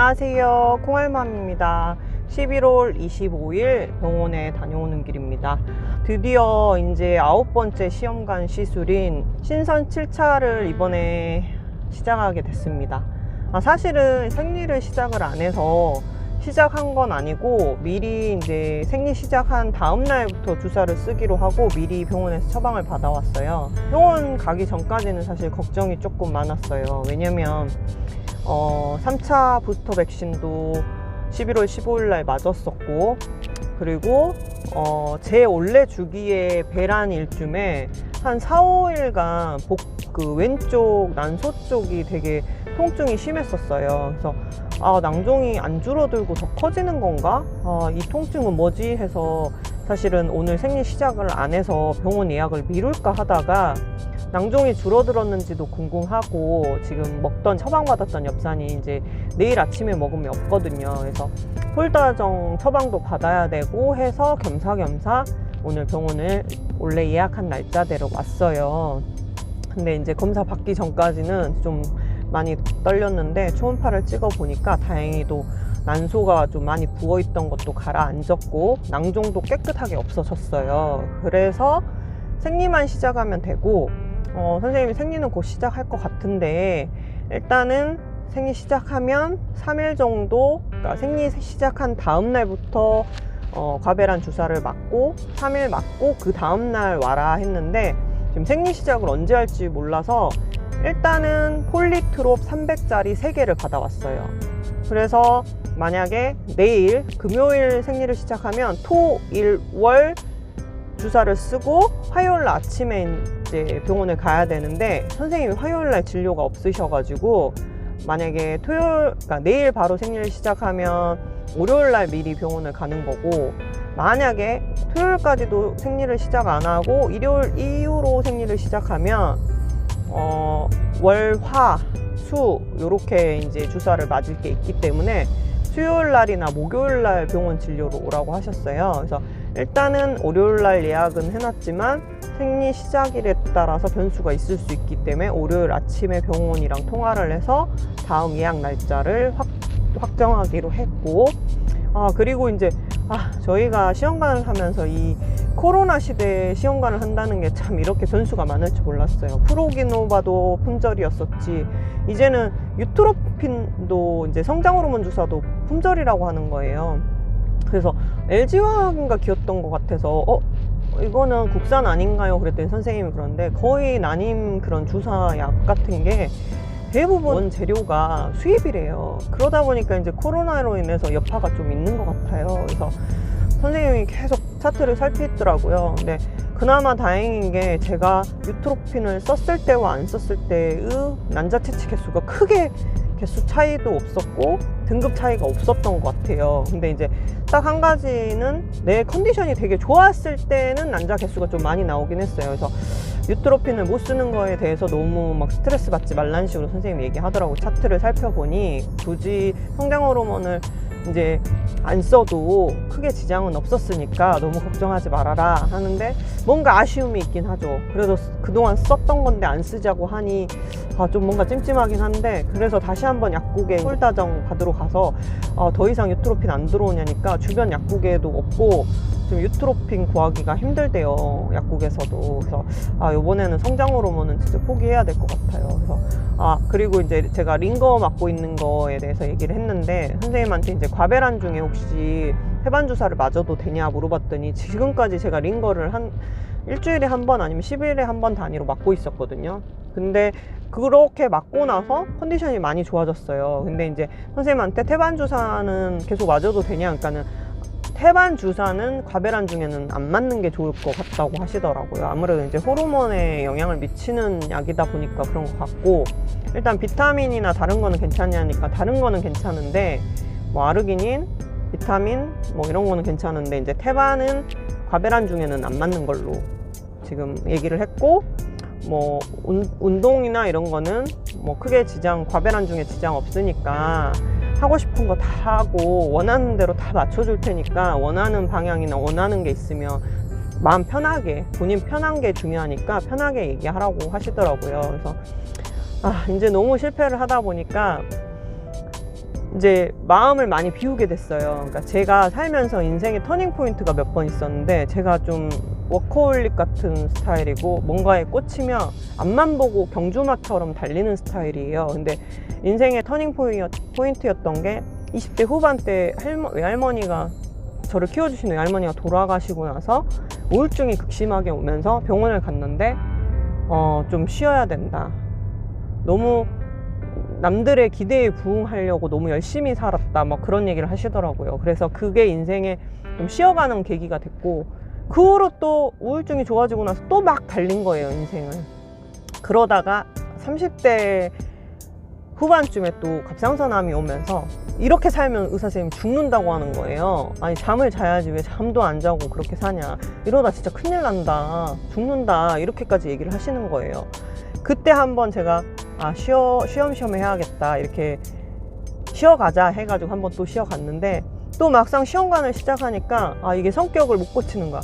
안녕하세요, 콩알맘입니다. 11월 25일 병원에 다녀오는 길입니다. 드디어 이제 9번째 시험관 시술인 신선 7차를 이번에 시작하게 됐습니다. 사실은 생리를 시작을 안 해서 시작한 건 아니고 미리 이제 생리 시작한 다음 날부터 주사를 쓰기로 하고 미리 병원에서 처방을 받아왔어요. 병원 가기 전까지는 사실 걱정이 조금 많았어요. 왜냐면 3차 부스터 백신도 11월 15일 날 맞았었고, 그리고 제 원래 주기의 배란 일쯤에 한 4, 5일간 그 왼쪽 난소 쪽이 되게 통증이 심했었어요. 그래서 낭종이 안 줄어들고 더 커지는 건가? 이 통증은 뭐지? 해서 사실은 오늘 생리 시작을 안 해서 병원 예약을 미룰까 하다가 낭종이 줄어들었는지도 궁금하고, 지금 먹던 처방받았던 엽산이 이제 내일 아침에 먹으면 없거든요. 그래서 폴다정 처방도 받아야 되고 해서 겸사겸사 오늘 병원을 원래 예약한 날짜대로 왔어요. 근데 이제 검사 받기 전까지는 좀 많이 떨렸는데 초음파를 찍어 보니까 다행히도 난소가 좀 많이 부어있던 것도 가라앉았고 낭종도 깨끗하게 없어졌어요. 그래서 생리만 시작하면 되고, 선생님이 생리는 곧 시작할 것 같은데, 일단은 생리 시작하면 3일 정도, 그러니까 생리 시작한 다음 날부터 과배란 주사를 맞고 3일 맞고 그 다음 날 와라 했는데, 지금 생리 시작을 언제 할지 몰라서 일단은 폴리트롭 300짜리 3개를 받아왔어요. 그래서 만약에 내일 금요일 생리를 시작하면 토, 일, 월 주사를 쓰고 화요일 날 아침에 이제 병원을 가야 되는데, 선생님이 화요일 날 진료가 없으셔가지고 만약에 그러니까 내일 바로 생리를 시작하면 월요일 날 미리 병원을 가는 거고, 만약에 토요일까지도 생리를 시작 안 하고 일요일 이후로 생리를 시작하면 월, 화, 수 요렇게 이제 주사를 맞을 게 있기 때문에 수요일 날이나 목요일 날 병원 진료로 오라고 하셨어요. 그래서 일단은 월요일 날 예약은 해놨지만 생리 시작일에 따라서 변수가 있을 수 있기 때문에 월요일 아침에 병원이랑 통화를 해서 다음 예약 날짜를 확정하기로 했고, 그리고 이제 저희가 시험관을 하면서 이 코로나 시대에 시험관을 한다는 게 참 이렇게 변수가 많을 줄 몰랐어요. 프로기노바도 품절이었었지, 이제는 유트로핀도 이제 성장호르몬 주사도 품절이라고 하는 거예요. 그래서 LG화학인가 기었던 것 같아서 이거는 국산 아닌가요? 그랬더니 선생님이 그런데 거의 난임 그런 주사약 같은 게 대부분 원재료가 수입이래요. 그러다 보니까 이제 코로나로 인해서 여파가 좀 있는 것 같아요. 그래서 선생님이 계속 차트를 살피더라고요. 근데 그나마 다행인 게 제가 유트로핀을 썼을 때와 안 썼을 때의 난자 채취 개수가 크게 개수 차이도 없었고 등급 차이가 없었던 것 같아요. 근데 이제 딱 한 가지는 내 컨디션이 되게 좋았을 때는 난자 개수가 좀 많이 나오긴 했어요. 그래서 유트로핀을 못 쓰는 거에 대해서 너무 막 스트레스 받지 말라는 식으로 선생님이 얘기하더라고. 차트를 살펴보니 굳이 성장 호르몬을 이제 안 써도 크게 지장은 없었으니까 너무 걱정하지 말아라 하는데, 뭔가 아쉬움이 있긴 하죠. 그래도 그동안 썼던 건데 안 쓰자고 하니 좀 뭔가 찜찜하긴 한데, 그래서 다시 한번 약국에 폴다정 받으러 가서 더 이상 유트로핀 안 들어오냐니까 주변 약국에도 없고 좀 유트로핀 구하기가 힘들대요, 약국에서도. 그래서 이번에는 성장 호르몬은 진짜 포기해야 될 것 같아요. 그래서 그리고 이제 제가 링거 맞고 있는 거에 대해서 얘기를 했는데, 선생님한테 이제 과배란 중에 혹시 태반 주사를 맞아도 되냐 물어봤더니, 지금까지 제가 링거를 한 일주일에 한 번 아니면 10일에 한 번 단위로 맞고 있었거든요. 근데 그렇게 맞고 나서 컨디션이 많이 좋아졌어요. 근데 이제 선생님한테 태반 주사는 계속 맞아도 되냐, 그러니까는 태반 주사는 과배란 중에는 안 맞는 게 좋을 것 같다고 하시더라고요. 아무래도 이제 호르몬에 영향을 미치는 약이다 보니까 그런 것 같고, 일단 비타민이나 다른 거는 괜찮냐니까 다른 거는 괜찮은데, 뭐 아르기닌, 비타민 뭐 이런 거는 괜찮은데 이제 태반은 과배란 중에는 안 맞는 걸로 지금 얘기를 했고, 뭐 운동이나 이런 거는 뭐 크게 과배란 중에 지장 없으니까 하고 싶은 거 다 하고 원하는 대로 다 맞춰줄 테니까 원하는 방향이나 원하는 게 있으면 마음 편하게, 본인 편한 게 중요하니까 편하게 얘기하라고 하시더라고요. 그래서 이제 너무 실패를 하다 보니까 이제 마음을 많이 비우게 됐어요. 그러니까 제가 살면서 인생의 터닝 포인트가 몇 번 있었는데, 제가 좀 워커홀릭 같은 스타일이고 뭔가에 꽂히면 앞만 보고 경주마처럼 달리는 스타일이에요. 근데 인생의 터닝 포인트였던 게 20대 후반 때 외할머니가, 저를 키워주신 외할머니가 돌아가시고 나서 우울증이 극심하게 오면서 병원을 갔는데 좀 쉬어야 된다, 너무 남들의 기대에 부응하려고 너무 열심히 살았다, 막 그런 얘기를 하시더라고요. 그래서 그게 인생에 좀 쉬어가는 계기가 됐고, 그 후로 또 우울증이 좋아지고 나서 또 막 달린 거예요, 인생을. 그러다가 30대 후반쯤에 또 갑상선암이 오면서, 이렇게 살면 의사 선생님이 죽는다고 하는 거예요. 아니, 잠을 자야지 왜 잠도 안 자고 그렇게 사냐, 이러다 진짜 큰일 난다, 죽는다, 이렇게까지 얘기를 하시는 거예요. 그때 한번 제가 쉬엄쉬엄 해야겠다, 이렇게 쉬어가자 해가지고 한번 또 쉬어갔는데, 또 막상 시험관을 시작하니까 이게 성격을 못 고치는 거야.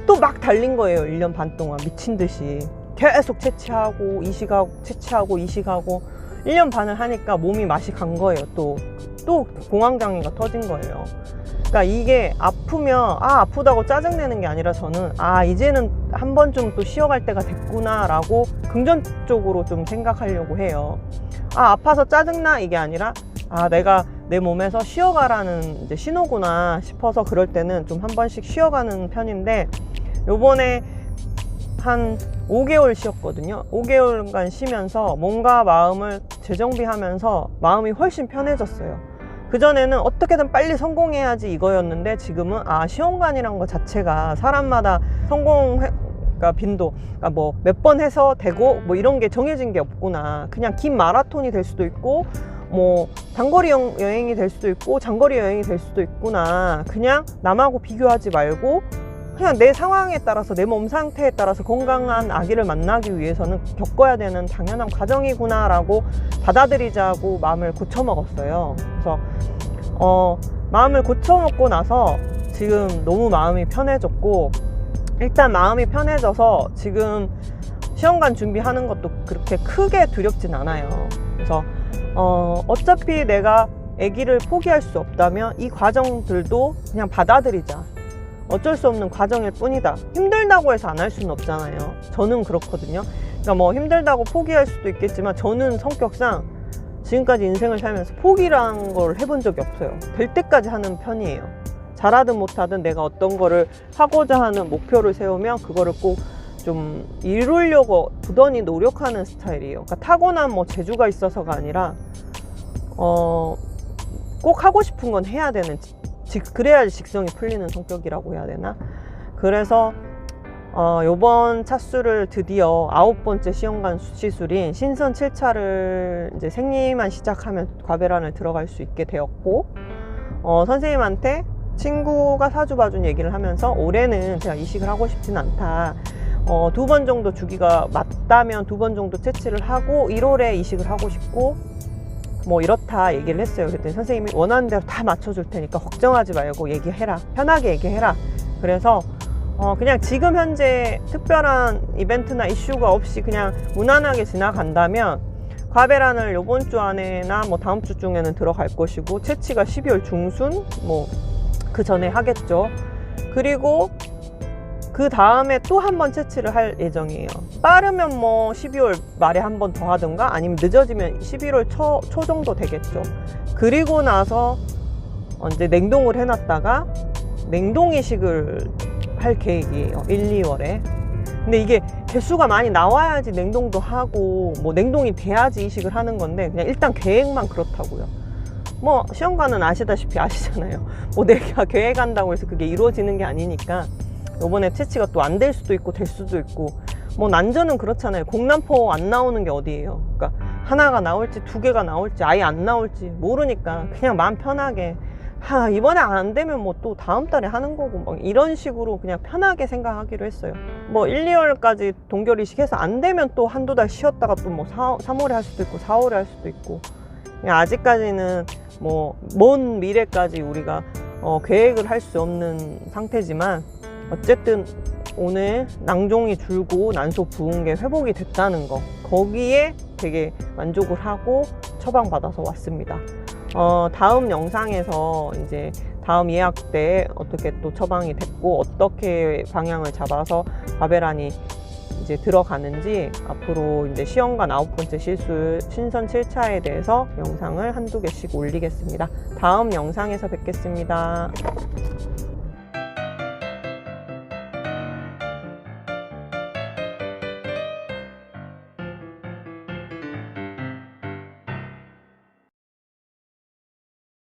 또 막 달린 거예요. 1년 반 동안 미친 듯이 계속 채취하고 이식하고 채취하고 이식하고 1년 반을 하니까 몸이 맛이 간 거예요. 또 공황장애가 터진 거예요. 그러니까 이게 아프면 아프다고 짜증내는 게 아니라, 저는 이제는 한 번쯤 또 쉬어갈 때가 됐구나 라고 긍정적으로 좀 생각하려고 해요. 아파서 짜증나, 이게 아니라 내가 내 몸에서 쉬어가라는 이제 신호구나 싶어서, 그럴 때는 좀 한 번씩 쉬어가는 편인데, 요번에 한 5개월 쉬었거든요. 5개월간 쉬면서 뭔가 마음을 재정비하면서 마음이 훨씬 편해졌어요. 그전에는 어떻게든 빨리 성공해야지 이거였는데, 지금은 시험관이란 것 자체가 사람마다 그러니까 빈도, 그러니까 뭐 몇 번 해서 되고 뭐 이런 게 정해진 게 없구나. 그냥 긴 마라톤이 될 수도 있고, 뭐 단거리 여행이 될 수도 있고 장거리 여행이 될 수도 있구나. 그냥 남하고 비교하지 말고 그냥 내 상황에 따라서, 내 몸 상태에 따라서 건강한 아기를 만나기 위해서는 겪어야 되는 당연한 과정이구나 라고 받아들이자고 마음을 고쳐먹었어요. 그래서 마음을 고쳐먹고 나서 지금 너무 마음이 편해졌고, 일단 마음이 편해져서 지금 시험관 준비하는 것도 그렇게 크게 두렵진 않아요. 그래서 어차피 내가 아기를 포기할 수 없다면 이 과정들도 그냥 받아들이자, 어쩔 수 없는 과정일 뿐이다. 힘들다고 해서 안 할 수는 없잖아요. 저는 그렇거든요. 그러니까 뭐 힘들다고 포기할 수도 있겠지만, 저는 성격상 지금까지 인생을 살면서 포기란 걸 해본 적이 없어요. 될 때까지 하는 편이에요. 잘하든 못하든 내가 어떤 거를 하고자 하는 목표를 세우면 그거를 꼭 좀 이루려고 부단히 노력하는 스타일이에요. 그러니까 타고난 뭐 재주가 있어서가 아니라 꼭 하고 싶은 건 해야 되는, 그래야지 직성이 풀리는 성격이라고 해야 되나? 그래서 요번 차수를 드디어 9번째 시험관 시술인 신선 7차를 이제 생리만 시작하면 과배란을 들어갈 수 있게 되었고, 선생님한테 친구가 사주 봐준 얘기를 하면서, 올해는 제가 이식을 하고 싶지는 않다, 2번 정도 주기가 맞다면 2번 정도 채취를 하고 1월에 이식을 하고 싶고 뭐 이렇다 얘기를 했어요. 그랬더니 선생님이 원하는 대로 다 맞춰줄 테니까 걱정하지 말고 얘기해라, 편하게 얘기해라. 그래서 그냥 지금 현재 특별한 이벤트나 이슈가 없이 그냥 무난하게 지나간다면 과배란을 요번 주 안에나 뭐 다음 주 중에는 들어갈 것이고, 채취가 12월 중순 뭐 그 전에 하겠죠. 그리고 그 다음에 또 한 번 채취를 할 예정이에요. 빠르면 뭐 12월 말에 한 번 더 하든가, 아니면 늦어지면 11월 초 정도 되겠죠. 그리고 나서 이제 냉동을 해놨다가 냉동 이식을 할 계획이에요. 1, 2월에. 근데 이게 개수가 많이 나와야지 냉동도 하고 뭐 냉동이 돼야지 이식을 하는 건데, 그냥 일단 계획만 그렇다고요. 뭐 시험관은 아시잖아요. 뭐 내가 계획한다고 해서 그게 이루어지는 게 아니니까, 요번에 채취가 또 안 될 수도 있고 될 수도 있고, 뭐 난전은 그렇잖아요. 공남포 안 나오는 게 어디예요. 그러니까 하나가 나올지 2개가 나올지 아예 안 나올지 모르니까 그냥 마음 편하게, 이번에 안 되면 뭐 또 다음 달에 하는 거고, 막 이런 식으로 그냥 편하게 생각하기로 했어요. 뭐 1, 2월까지 동결 이식해서 안 되면 또 한두 달 쉬었다가 또 뭐 3월에 할 수도 있고 4월에 할 수도 있고, 그냥 아직까지는 뭐 먼 미래까지 우리가 계획을 할 수 없는 상태지만, 어쨌든 오늘 낭종이 줄고 난소 부은 게 회복이 됐다는 거, 거기에 되게 만족을 하고 처방받아서 왔습니다. 다음 영상에서 이제 다음 예약 때 어떻게 또 처방이 됐고 어떻게 방향을 잡아서 바베란이 이제 들어가는지 앞으로 이제 시험관 9번째 시술 신선 7차에 대해서 영상을 한두 개씩 올리겠습니다. 다음 영상에서 뵙겠습니다.